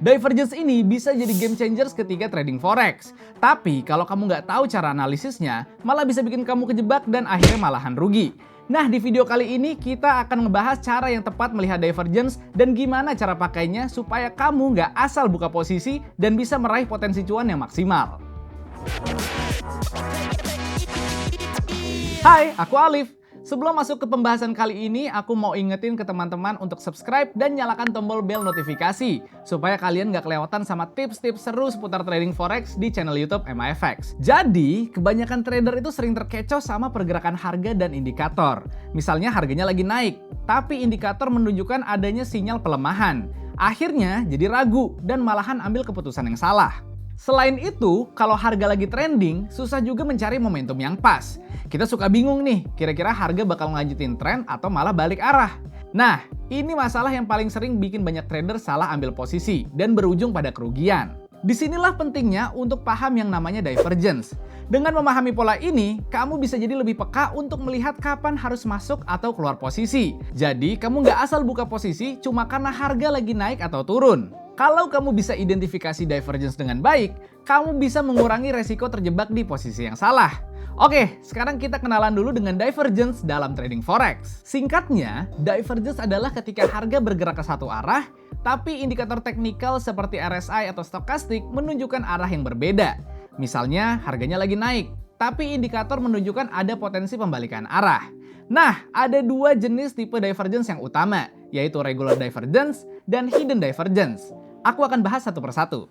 Divergence ini bisa jadi game changers ketika trading forex. Tapi kalau kamu nggak tahu cara analisisnya, malah bisa bikin kamu kejebak dan akhirnya malahan rugi. Nah, di video kali ini kita akan ngebahas cara yang tepat melihat divergence dan gimana cara pakainya supaya kamu nggak asal buka posisi dan bisa meraih potensi cuan yang maksimal. Hai, aku Alif. Sebelum masuk ke pembahasan kali ini, aku mau ingetin ke teman-teman untuk subscribe dan nyalakan tombol bel notifikasi supaya kalian gak kelewatan sama tips-tips seru seputar trading forex di channel YouTube MAFX. Jadi, kebanyakan trader itu sering terkecoh sama pergerakan harga dan indikator. Misalnya harganya lagi naik, tapi indikator menunjukkan adanya sinyal pelemahan. Akhirnya jadi ragu dan malahan ambil keputusan yang salah. Selain itu, kalau harga lagi trending, susah juga mencari momentum yang pas. Kita suka bingung nih, kira-kira harga bakal ngelanjutin tren atau malah balik arah. Nah, ini masalah yang paling sering bikin banyak trader salah ambil posisi dan berujung pada kerugian. Disinilah pentingnya untuk paham yang namanya divergence. Dengan memahami pola ini, kamu bisa jadi lebih peka untuk melihat kapan harus masuk atau keluar posisi. Jadi, kamu nggak asal buka posisi cuma karena harga lagi naik atau turun. Kalau kamu bisa identifikasi divergence dengan baik, kamu bisa mengurangi resiko terjebak di posisi yang salah. Oke, sekarang kita kenalan dulu dengan divergence dalam trading forex. Singkatnya, divergence adalah ketika harga bergerak ke satu arah, tapi indikator teknikal seperti RSI atau stokastik menunjukkan arah yang berbeda. Misalnya, harganya lagi naik, tapi indikator menunjukkan ada potensi pembalikan arah. Nah, ada dua jenis tipe divergence yang utama, yaitu regular divergence dan hidden divergence. Aku akan bahas satu persatu.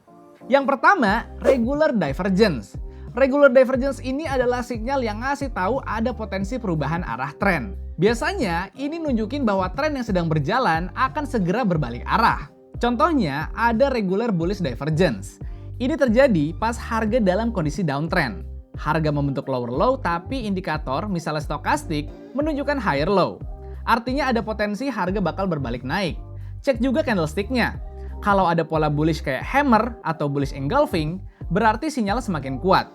Yang pertama, regular divergence. Regular divergence ini adalah sinyal yang ngasih tahu ada potensi perubahan arah tren. Biasanya, ini nunjukin bahwa tren yang sedang berjalan akan segera berbalik arah. Contohnya, ada regular bullish divergence. Ini terjadi pas harga dalam kondisi downtrend. Harga membentuk lower low tapi indikator, misalnya stokastik, menunjukkan higher low. Artinya ada potensi harga bakal berbalik naik. Cek juga candlestick-nya. Kalau ada pola bullish kayak hammer atau bullish engulfing, berarti sinyalnya semakin kuat.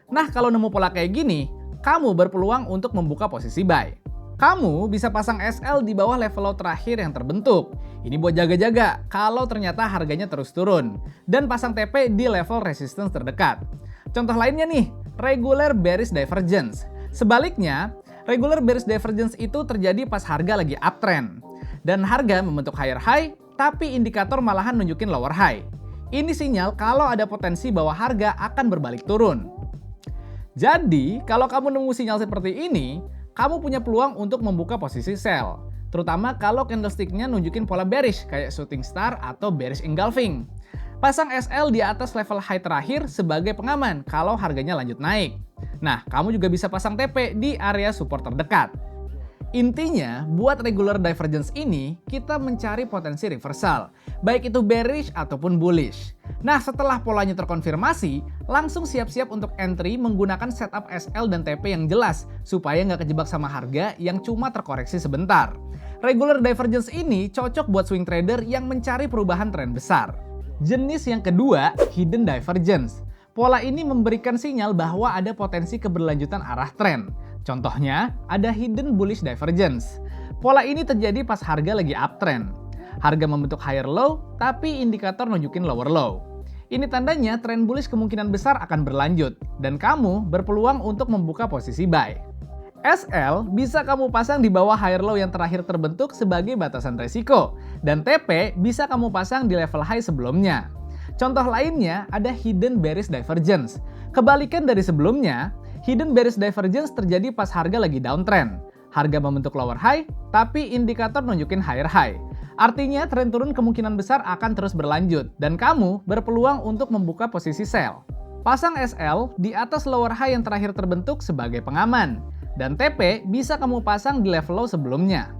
Nah, kalau nemu pola kayak gini, kamu berpeluang untuk membuka posisi buy. Kamu bisa pasang SL di bawah level low terakhir yang terbentuk. Ini buat jaga-jaga kalau ternyata harganya terus turun. Dan pasang TP di level resistance terdekat. Contoh lainnya nih, regular bearish divergence. Sebaliknya, regular bearish divergence itu terjadi pas harga lagi uptrend. Dan harga membentuk higher high, tapi indikator malahan nunjukin lower high. Ini sinyal kalau ada potensi bahwa harga akan berbalik turun. Jadi, kalau kamu nemu sinyal seperti ini, kamu punya peluang untuk membuka posisi sell. Terutama kalau candlestick-nya nunjukin pola bearish kayak shooting star atau bearish engulfing. Pasang SL di atas level high terakhir sebagai pengaman kalau harganya lanjut naik. Nah, kamu juga bisa pasang TP di area support terdekat. Intinya, buat regular divergence ini, kita mencari potensi reversal, baik itu bearish ataupun bullish. Nah, setelah polanya terkonfirmasi, langsung siap-siap untuk entry menggunakan setup SL dan TP yang jelas, supaya nggak kejebak sama harga yang cuma terkoreksi sebentar. Regular divergence ini cocok buat swing trader yang mencari perubahan tren besar. Jenis yang kedua, hidden divergence. Pola ini memberikan sinyal bahwa ada potensi keberlanjutan arah tren. Contohnya, ada hidden bullish divergence. Pola ini terjadi pas harga lagi uptrend. Harga membentuk higher low, tapi indikator nunjukin lower low. Ini tandanya tren bullish kemungkinan besar akan berlanjut, dan kamu berpeluang untuk membuka posisi buy. SL bisa kamu pasang di bawah higher low yang terakhir terbentuk sebagai batasan resiko, dan TP bisa kamu pasang di level high sebelumnya. Contoh lainnya ada hidden bearish divergence. Kebalikan dari sebelumnya, hidden bearish divergence terjadi pas harga lagi downtrend. Harga membentuk lower high, tapi indikator nunjukin higher high. Artinya tren turun kemungkinan besar akan terus berlanjut, dan kamu berpeluang untuk membuka posisi sell. Pasang SL di atas lower high yang terakhir terbentuk sebagai pengaman, dan TP bisa kamu pasang di level low sebelumnya.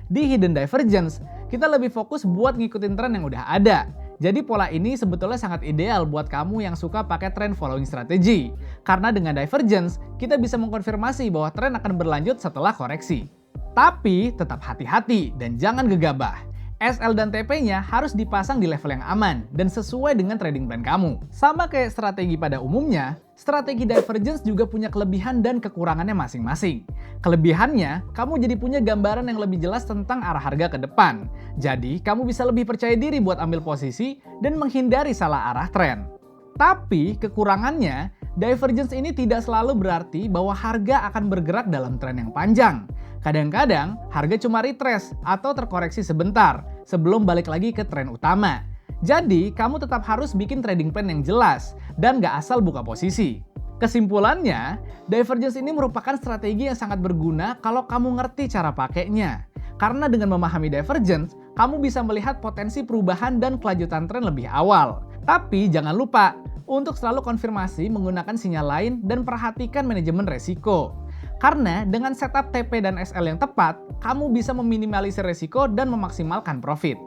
Di hidden divergence, kita lebih fokus buat ngikutin tren yang udah ada. Jadi pola ini sebetulnya sangat ideal buat kamu yang suka pakai trend following strategi. Karena dengan divergence, kita bisa mengkonfirmasi bahwa tren akan berlanjut setelah koreksi. Tapi tetap hati-hati dan jangan gegabah. SL dan TP-nya harus dipasang di level yang aman dan sesuai dengan trading plan kamu. Sama kayak strategi pada umumnya, strategi divergence juga punya kelebihan dan kekurangannya masing-masing. Kelebihannya, kamu jadi punya gambaran yang lebih jelas tentang arah harga ke depan. Jadi, kamu bisa lebih percaya diri buat ambil posisi dan menghindari salah arah tren. Tapi, kekurangannya, divergence ini tidak selalu berarti bahwa harga akan bergerak dalam tren yang panjang. Kadang-kadang, harga cuma retrace atau terkoreksi sebentar sebelum balik lagi ke tren utama. Jadi, kamu tetap harus bikin trading plan yang jelas dan gak asal buka posisi. Kesimpulannya, divergence ini merupakan strategi yang sangat berguna kalau kamu ngerti cara pakainya. Karena dengan memahami divergence, kamu bisa melihat potensi perubahan dan kelanjutan tren lebih awal. Tapi jangan lupa untuk selalu konfirmasi menggunakan sinyal lain dan perhatikan manajemen resiko. Karena dengan setup TP dan SL yang tepat, kamu bisa meminimalisir resiko dan memaksimalkan profit.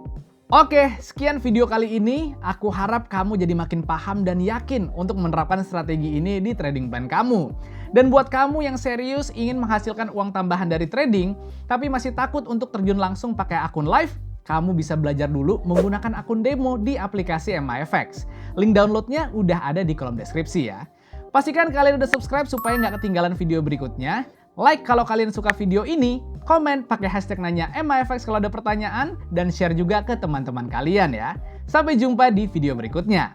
Oke, sekian video kali ini. Aku harap kamu jadi makin paham dan yakin untuk menerapkan strategi ini di trading plan kamu. Dan buat kamu yang serius ingin menghasilkan uang tambahan dari trading, tapi masih takut untuk terjun langsung pakai akun live, kamu bisa belajar dulu menggunakan akun demo di aplikasi MyFX. Link downloadnya udah ada di kolom deskripsi ya. Pastikan kalian udah subscribe supaya nggak ketinggalan video berikutnya. Like kalau kalian suka video ini, komen pakai hashtag nanya MyFX kalau ada pertanyaan, dan share juga ke teman-teman kalian ya. Sampai jumpa di video berikutnya.